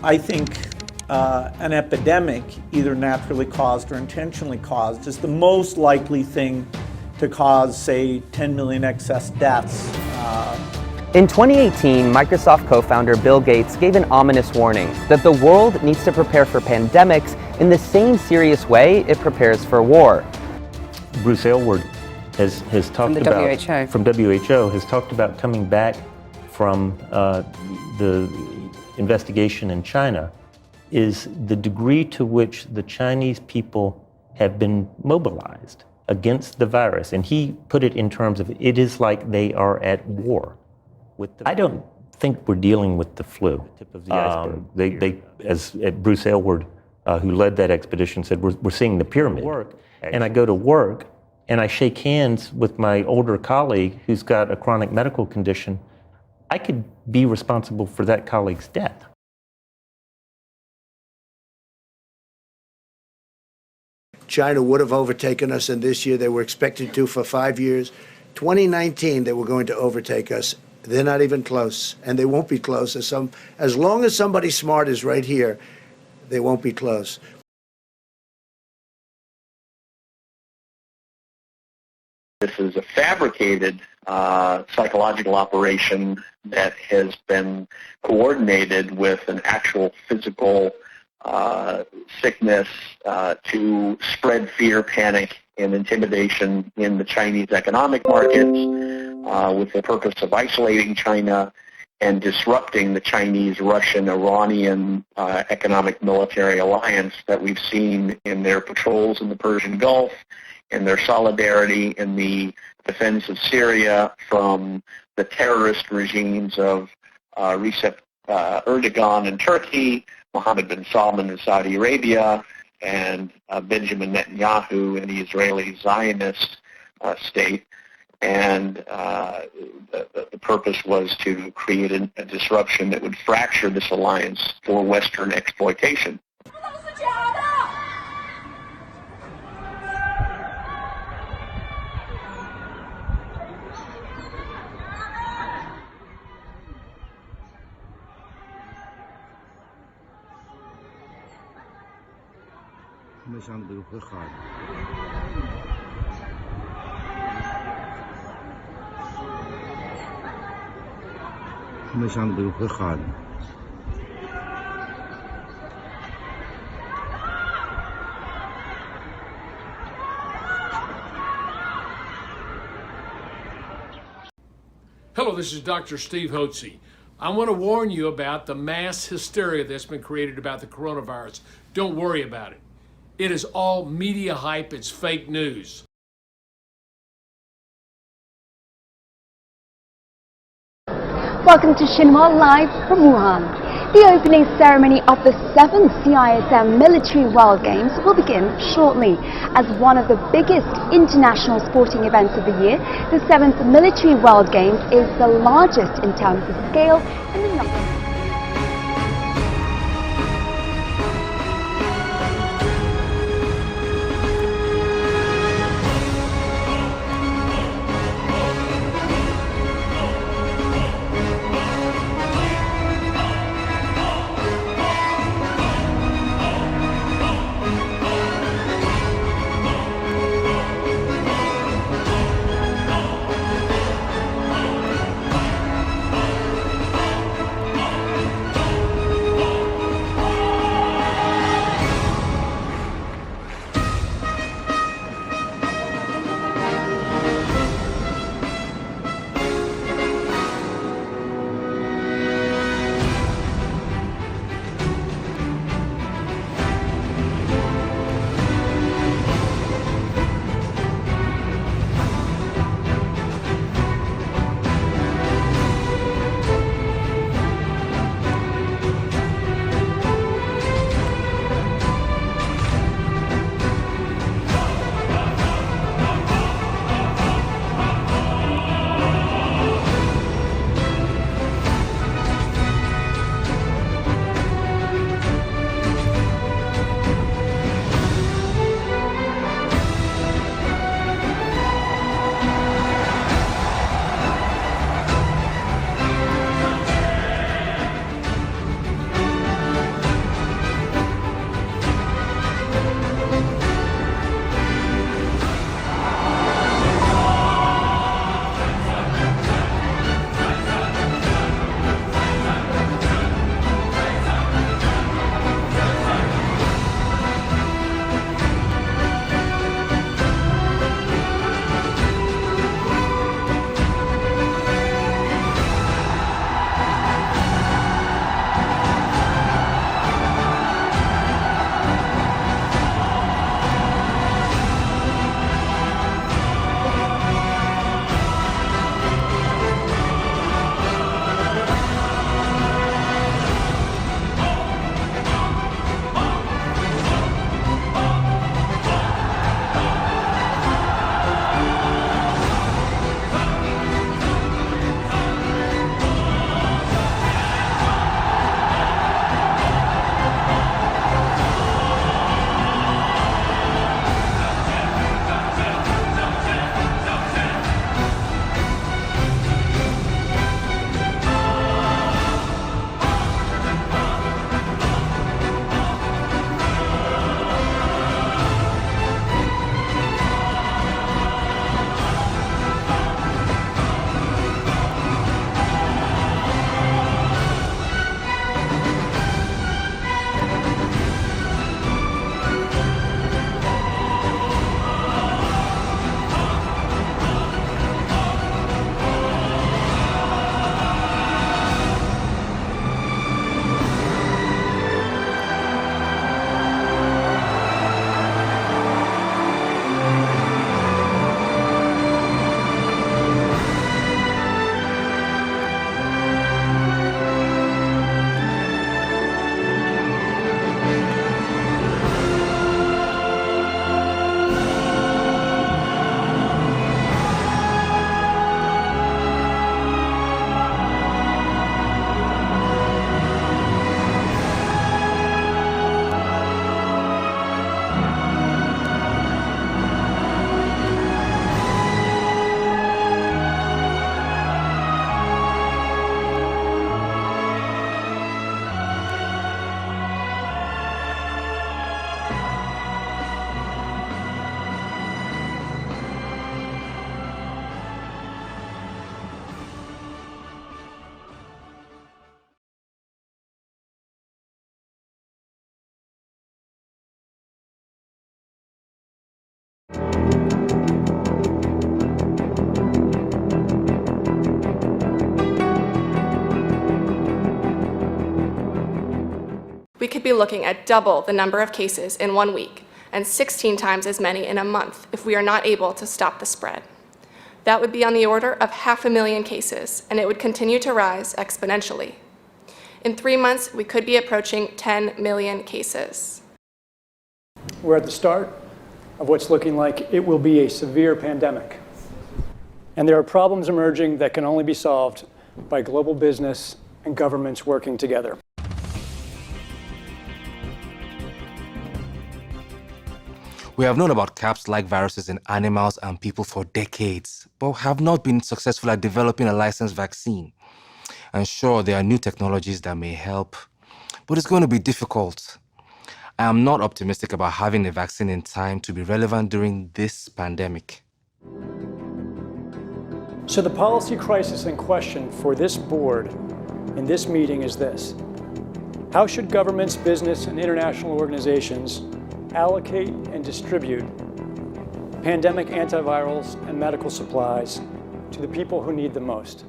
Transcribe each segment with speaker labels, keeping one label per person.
Speaker 1: I think an epidemic, either naturally caused or intentionally caused, is the most likely thing to cause, say, 10 million excess deaths.
Speaker 2: In 2018, Microsoft co-founder Bill Gates gave an ominous warning that the world needs to prepare for pandemics in the same serious way it prepares for war.
Speaker 3: Bruce Aylward has talked about,
Speaker 4: from
Speaker 3: WHO, has talked about coming back from the investigation in China, is the degree to which the Chinese people have been mobilized against the virus. And he put it in terms of, it is like they are at war. I don't think we're dealing with the flu. The tip of the iceberg. As Bruce Aylward, who led that expedition, said, we're seeing the pyramid. And I go to work and I shake hands with my older colleague who's got a chronic medical condition. I could be responsible for that colleague's death.
Speaker 5: China would have overtaken us in this year. They were expected to for 5 years. 2019, they were going to overtake us. They're not even close, and they won't be close. As long as somebody smart is right here, they won't be close.
Speaker 6: This is a fabricated psychological operation that has been coordinated with an actual physical sickness to spread fear, panic, and intimidation in the Chinese economic markets with the purpose of isolating China and disrupting the Chinese-Russian-Iranian economic military alliance that we've seen in their patrols in the Persian Gulf, and their solidarity in the defense of Syria from the terrorist regimes of Recep Erdogan in Turkey, Mohammed bin Salman in Saudi Arabia, and Benjamin Netanyahu in the Israeli Zionist state. And the purpose was to create a disruption that would fracture this alliance for Western exploitation.
Speaker 7: Hello, this is Dr. Steve Hotze. I want to warn you about the mass hysteria that's been created about the coronavirus. Don't worry about it. It is all media hype. It's fake news.
Speaker 8: Welcome to Xinhua Live from Wuhan. The opening ceremony of the 7th CISM Military World Games will begin shortly. As one of the biggest international sporting events of the year, the 7th Military World Games is the largest in terms of scale and the number.
Speaker 4: We could be looking at double the number of cases in 1 week and 16 times as many in a month if we are not able to stop the spread. That would be on the order of 500,000 cases, and it would continue to rise exponentially. In 3 months, we could be approaching 10 million cases.
Speaker 9: We're at the start of what's looking like it will be a severe pandemic. And there are problems emerging that can only be solved by global business and governments working together.
Speaker 10: We have known about CAPS-like viruses in animals and people for decades, but have not been successful at developing a licensed vaccine. And sure, there are new technologies that may help, but it's going to be difficult. I am not optimistic about having a vaccine in time to be relevant during this pandemic.
Speaker 9: So the policy crisis in question for this board in this meeting is this: how should governments, business, and international organizations allocate and distribute pandemic antivirals and medical supplies to the people who need the most?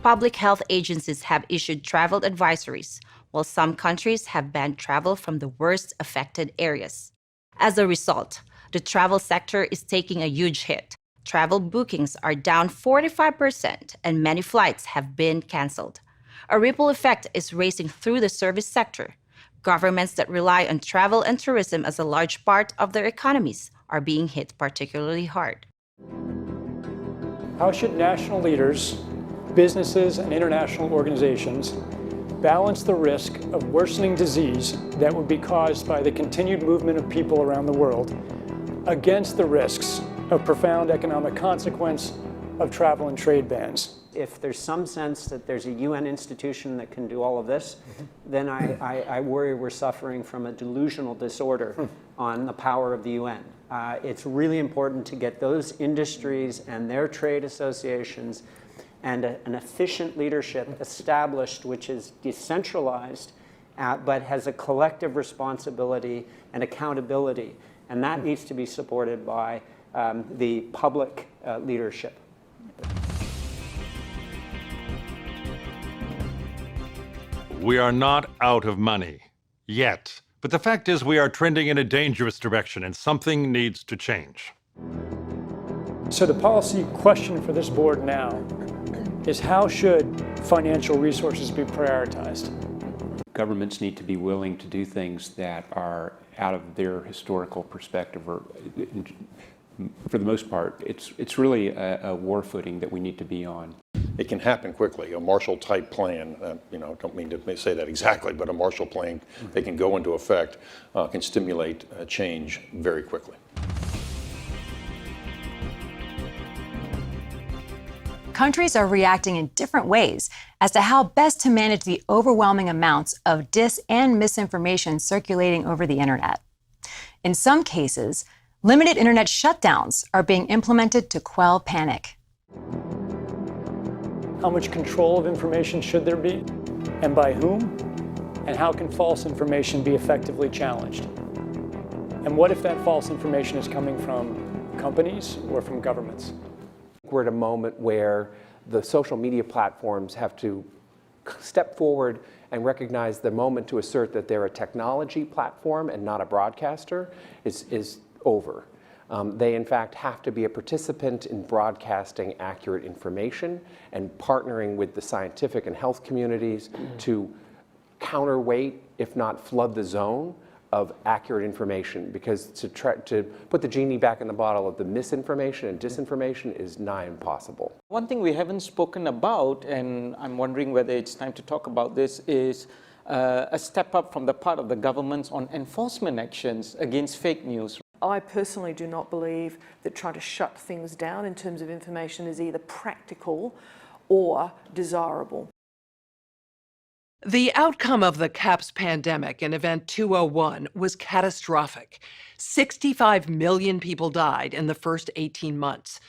Speaker 11: Public health agencies have issued travel advisories, while some countries have banned travel from the worst affected areas. As a result, the travel sector is taking a huge hit. Travel bookings are down 45%, and many flights have been canceled. A ripple effect is racing through the service sector. Governments that rely on travel and tourism as a large part of their economies are being hit particularly hard.
Speaker 9: How should national leaders, businesses, and international organizations balance the risk of worsening disease that would be caused by the continued movement of people around the world against the risks of profound economic consequence of travel and trade bans?
Speaker 12: If there's some sense that there's a UN institution that can do all of this, then I worry we're suffering from a delusional disorder on the power of the UN. It's really important to get those industries and their trade associations and an efficient leadership established, which is decentralized, but has a collective responsibility and accountability. And that needs to be supported by the public leadership.
Speaker 13: We are not out of money yet, but the fact is we are trending in a dangerous direction and something needs to change.
Speaker 9: So the policy question for this board now is how should financial resources be prioritized?
Speaker 14: Governments need to be willing to do things that are out of their historical perspective, or for the most part, it's really a war footing that we need to be on.
Speaker 15: It can happen quickly. A Marshall-type plan, don't mean to say that exactly, but a Marshall Plan that can go into effect can stimulate change very quickly.
Speaker 16: Countries are reacting in different ways as to how best to manage the overwhelming amounts of dis and misinformation circulating over the internet. In some cases, limited internet shutdowns are being implemented to quell panic.
Speaker 9: How much control of information should there be, and by whom? And how can false information be effectively challenged? And what if that false information is coming from companies or from governments?
Speaker 17: We're at a moment where the social media platforms have to step forward and recognize the moment to assert that they're a technology platform and not a broadcaster is over. They, in fact, have to be a participant in broadcasting accurate information and partnering with the scientific and health communities to counterweight, if not flood the zone, of accurate information. Because to put the genie back in the bottle of the misinformation and disinformation is nigh impossible.
Speaker 18: One thing we haven't spoken about, and I'm wondering whether it's time to talk about this, is a step up from the part of the governments on enforcement actions against fake news.
Speaker 19: I personally do not believe that trying to shut things down in terms of information is either practical or desirable.
Speaker 20: The outcome of the CAPS pandemic in Event 201 was catastrophic. 65 million people died in the first 18 months.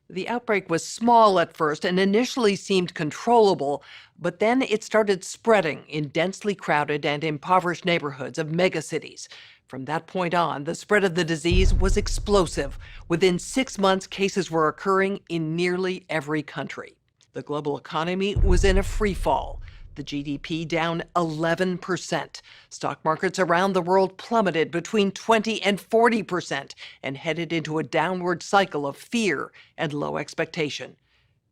Speaker 20: The outbreak was small at first and initially seemed controllable, but then it started spreading in densely crowded and impoverished neighborhoods of megacities. From that point on, the spread of the disease was explosive. Within 6 months, cases were occurring in nearly every country. The global economy was in a free fall. The GDP down 11%. Stock markets around the world plummeted between 20 and 40% and headed into a downward cycle of fear and low expectation.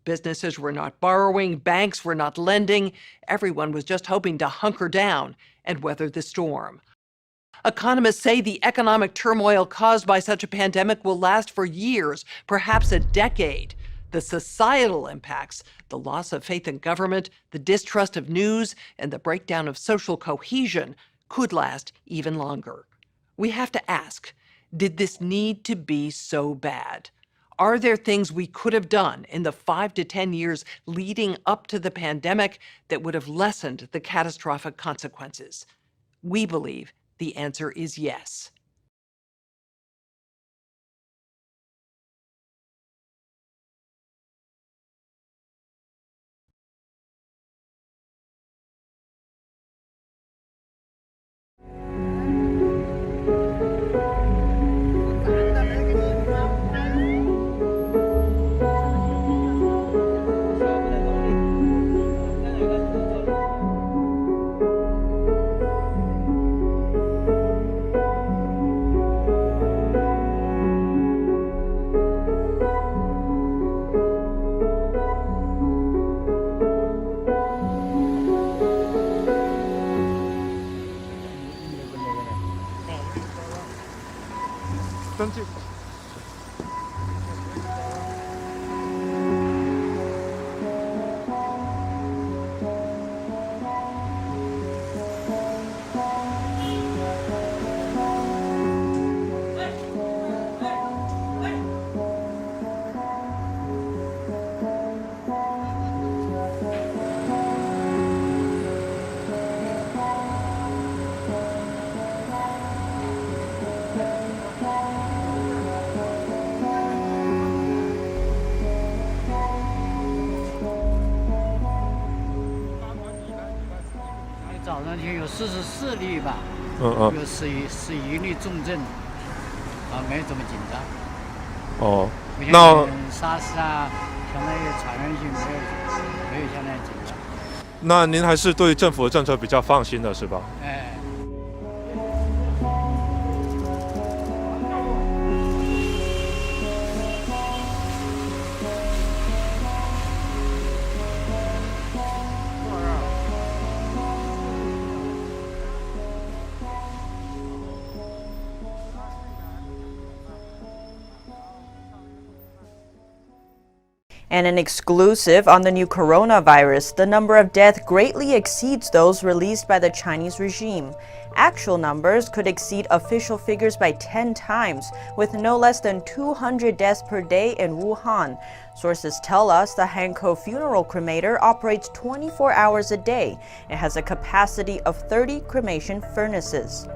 Speaker 20: Businesses were not borrowing, banks were not lending. Everyone was just hoping to hunker down and weather the storm. Economists say the economic turmoil caused by such a pandemic will last for years, perhaps a decade. The societal impacts, the loss of faith in government, the distrust of news, and the breakdown of social cohesion could last even longer. We have to ask, did this need to be so bad? Are there things we could have done in the 5 to 10 years leading up to the pandemic that would have lessened the catastrophic consequences? We believe the answer is yes.
Speaker 21: 早上就有44例吧，有11例重症，没怎么紧张。
Speaker 22: 哦，
Speaker 21: 不像SARS啊，相当于传染性没有相当于紧张。
Speaker 22: 那您还是对政府的政策比较放心的是吧？
Speaker 21: 哎。
Speaker 23: And an exclusive on the new coronavirus, the number of deaths greatly exceeds those released by the Chinese regime. Actual numbers could exceed official figures by 10 times, with no less than 200 deaths per day in Wuhan. Sources tell us the Hankou Funeral Cremator operates 24 hours a day. It has a capacity of 30 cremation furnaces.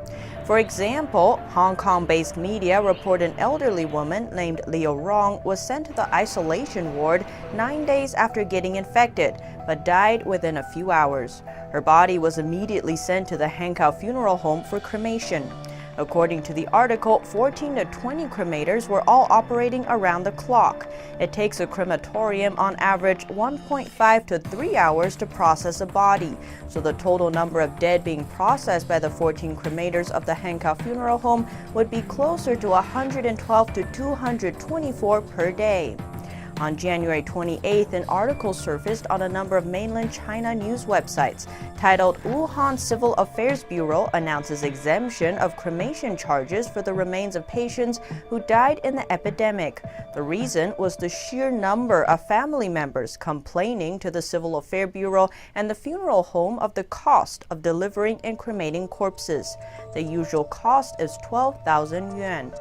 Speaker 23: For example, Hong Kong-based media report an elderly woman named Liu Rong was sent to the isolation ward 9 days after getting infected, but died within a few hours. Her body was immediately sent to the Hankou Funeral Home for cremation. According to the article, 14 to 20 cremators were all operating around the clock. It takes a crematorium on average 1.5 to 3 hours to process a body, so the total number of dead being processed by the 14 cremators of the Hankou Funeral Home would be closer to 112 to 224 per day. On January 28th, an article surfaced on a number of mainland China news websites titled Wuhan Civil Affairs Bureau announces exemption of cremation charges for the remains of patients who died in the epidemic. The reason was the sheer number of family members complaining to the Civil Affairs Bureau and the funeral home of the cost of delivering and cremating corpses. The usual cost is 12,000 yuan.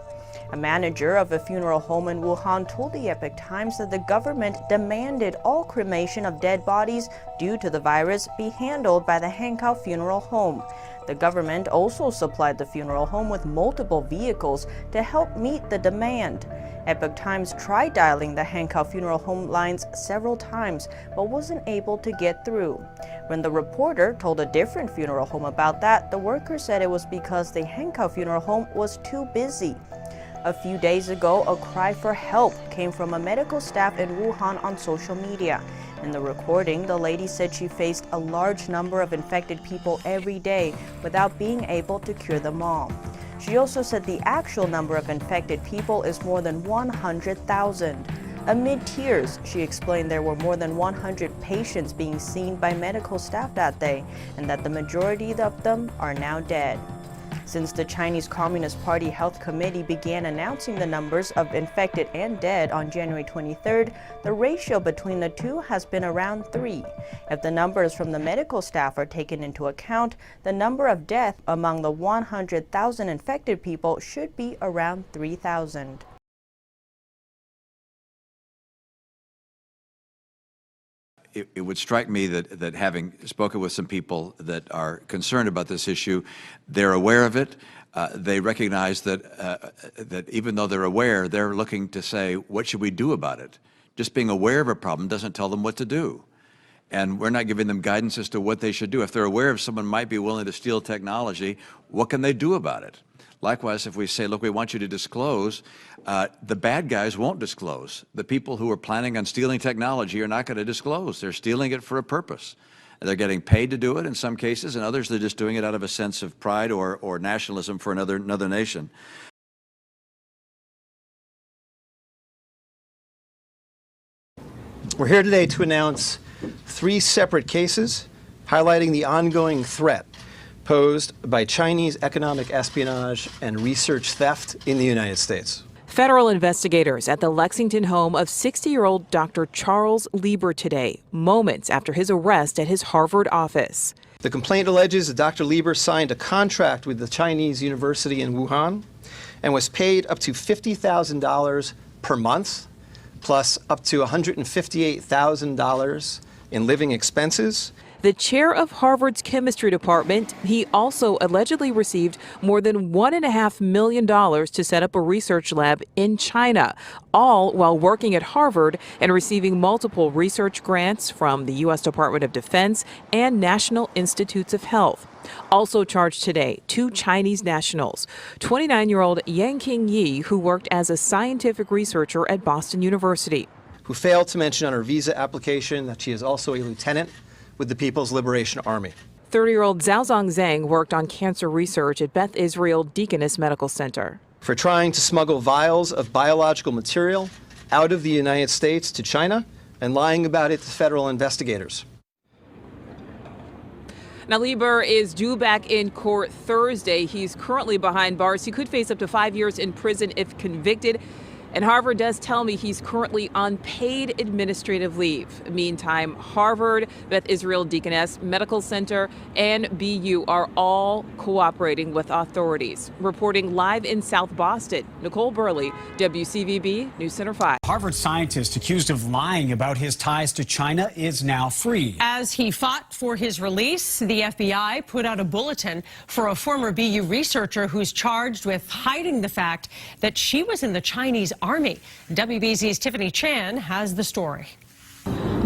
Speaker 23: A manager of a funeral home in Wuhan told the Epoch Times that the government demanded all cremation of dead bodies due to the virus be handled by the Hankou Funeral Home. The government also supplied the funeral home with multiple vehicles to help meet the demand. Epoch Times tried dialing the Hankou Funeral Home lines several times, but wasn't able to get through. When the reporter told a different funeral home about that, the worker said it was because the Hankou Funeral Home was too busy. A few days ago, a cry for help came from a medical staff in Wuhan on social media. In the recording, the lady said she faced a large number of infected people every day without being able to cure them all. She also said the actual number of infected people is more than 100,000. Amid tears, she explained there were more than 100 patients being seen by medical staff that day, and that the majority of them are now dead. Since the Chinese Communist Party Health Committee began announcing the numbers of infected and dead on January 23rd, the ratio between the two has been around 3. If the numbers from the medical staff are taken into account, the number of deaths among the 100,000 infected people should be around 3,000.
Speaker 1: It would strike me that having spoken with some people that are concerned about this issue, they're aware of it. They recognize that even though they're aware, they're looking to say, what should we do about it? Just being aware of a problem doesn't tell them what to do. And we're not giving them guidance as to what they should do. If they're aware of someone might be willing to steal technology, what can they do about it? Likewise, if we say, look, we want you to disclose, the bad guys won't disclose. The people who are planning on stealing technology are not going to disclose. They're stealing it for a purpose. They're getting paid to do it in some cases, and others they're just doing it out of a sense of pride or nationalism for another nation.
Speaker 2: We're here today to announce 3 separate cases highlighting the ongoing threat posed by Chinese economic espionage and research theft in the United States.
Speaker 3: Federal investigators at the Lexington home of 60-year-old Dr. Charles Lieber today, moments after his arrest at his Harvard office.
Speaker 2: The complaint alleges that Dr. Lieber signed a contract with the Chinese university in Wuhan and was paid up to $50,000 per month, plus up to $158,000 in living expenses.
Speaker 3: The chair of Harvard's chemistry department, he also allegedly received more than $1.5 million to set up a research lab in China, all while working at Harvard and receiving multiple research grants from the U.S. Department of Defense and National Institutes of Health. Also charged today, 2 Chinese nationals, 29-year-old Yang Qingyi, who worked as a scientific researcher at Boston University,
Speaker 2: who failed to mention on her visa application that she is also a lieutenant with the People's Liberation Army.
Speaker 3: 30-year-old Zhaozong Zhang worked on cancer research at Beth Israel Deaconess Medical Center.
Speaker 2: For trying to smuggle vials of biological material out of the United States to China and lying about it to federal investigators.
Speaker 3: Now, Lieber is due back in court Thursday. He's currently behind bars. He could face up to 5 years in prison if convicted. And Harvard does tell me he's currently on paid administrative leave. Meantime, Harvard, Beth Israel Deaconess Medical Center, and BU are all cooperating with authorities. Reporting live in South Boston, Nicole Burley, WCVB News Center 5.
Speaker 24: Harvard scientist accused of lying about his ties to China is now free.
Speaker 25: As he fought for his release, the FBI put out a bulletin for a former BU researcher who's charged with hiding the fact that she was in the Chinese Army. WBZ's Tiffany Chan has the story.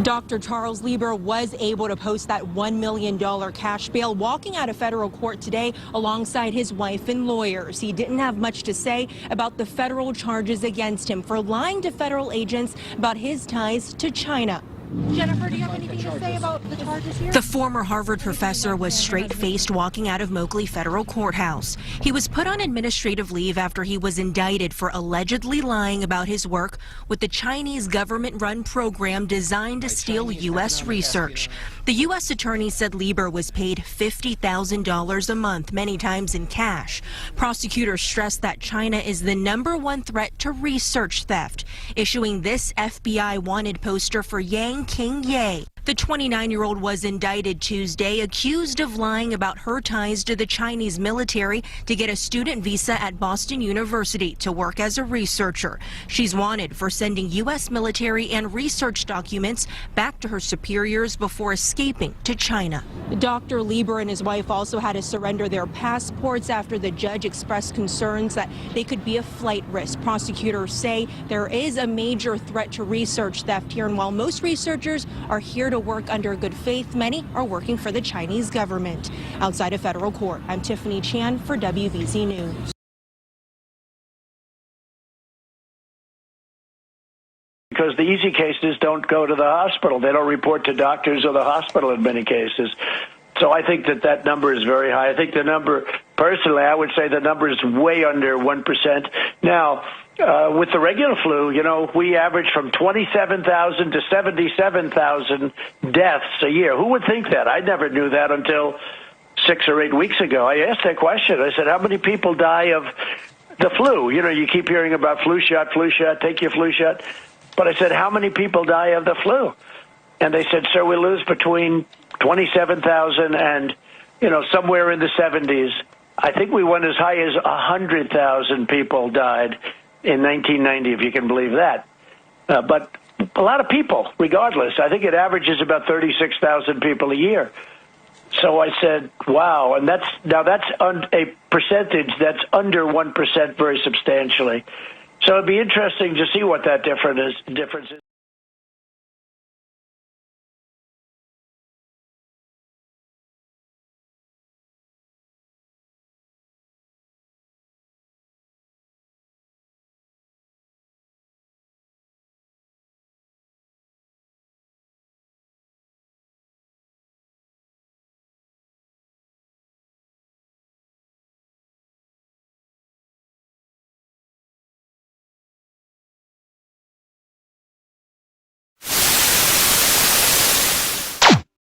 Speaker 26: Dr. Charles Lieber was able to post that $1 million cash bail, walking out of federal court today alongside his wife and lawyers. He didn't have much to say about the federal charges against him for lying to federal agents about his ties to China. Jennifer, do you have anything to say about the charges here? The former Harvard professor was straight-faced walking out of Moakley Federal Courthouse. He was put on administrative leave after he was indicted for allegedly lying about his work with the Chinese government-run program designed to steal U.S. research. The U.S. attorney said Lieber was paid $50,000 a month, many times in cash. Prosecutors stressed that China is the #1 threat to research theft, issuing this FBI wanted poster for Yang Qingyi. The 29-year-old was indicted Tuesday, accused of lying about her ties to the Chinese military to get a student visa at Boston University to work as a researcher. She's wanted for sending U.S. military and research documents back to her superiors before escaping to China. Dr. Lieber and his wife also had to surrender their passports after the judge expressed concerns that they could be a flight risk. Prosecutors say there is a major threat to research theft here, and while most researchers are here to work under good faith, many are working for the Chinese government. Outside of federal court, I'm Tiffany Chan for WBZ News.
Speaker 4: because the easy cases don't go to the hospital. They don't report to doctors or the hospital in many cases. So I think that number is very high. I think the number, personally, I would say the number is way under 1%. Now, with the regular flu, we average from 27,000 to 77,000 deaths a year. Who would think that? I never knew that until 6 or 8 weeks ago. I asked that question. I said, how many people die of the flu? You keep hearing about flu shot, take your flu shot. But I said, how many people die of the flu? And they said, sir, we lose between 27,000 and, somewhere in the 70s. I think we went as high as 100,000 people died in 1990, if you can believe that. But a lot of people, regardless. I think it averages about 36,000 people a year. So I said, wow. And that's a percentage that's under 1% very substantially. So it'd be interesting to see what that difference is.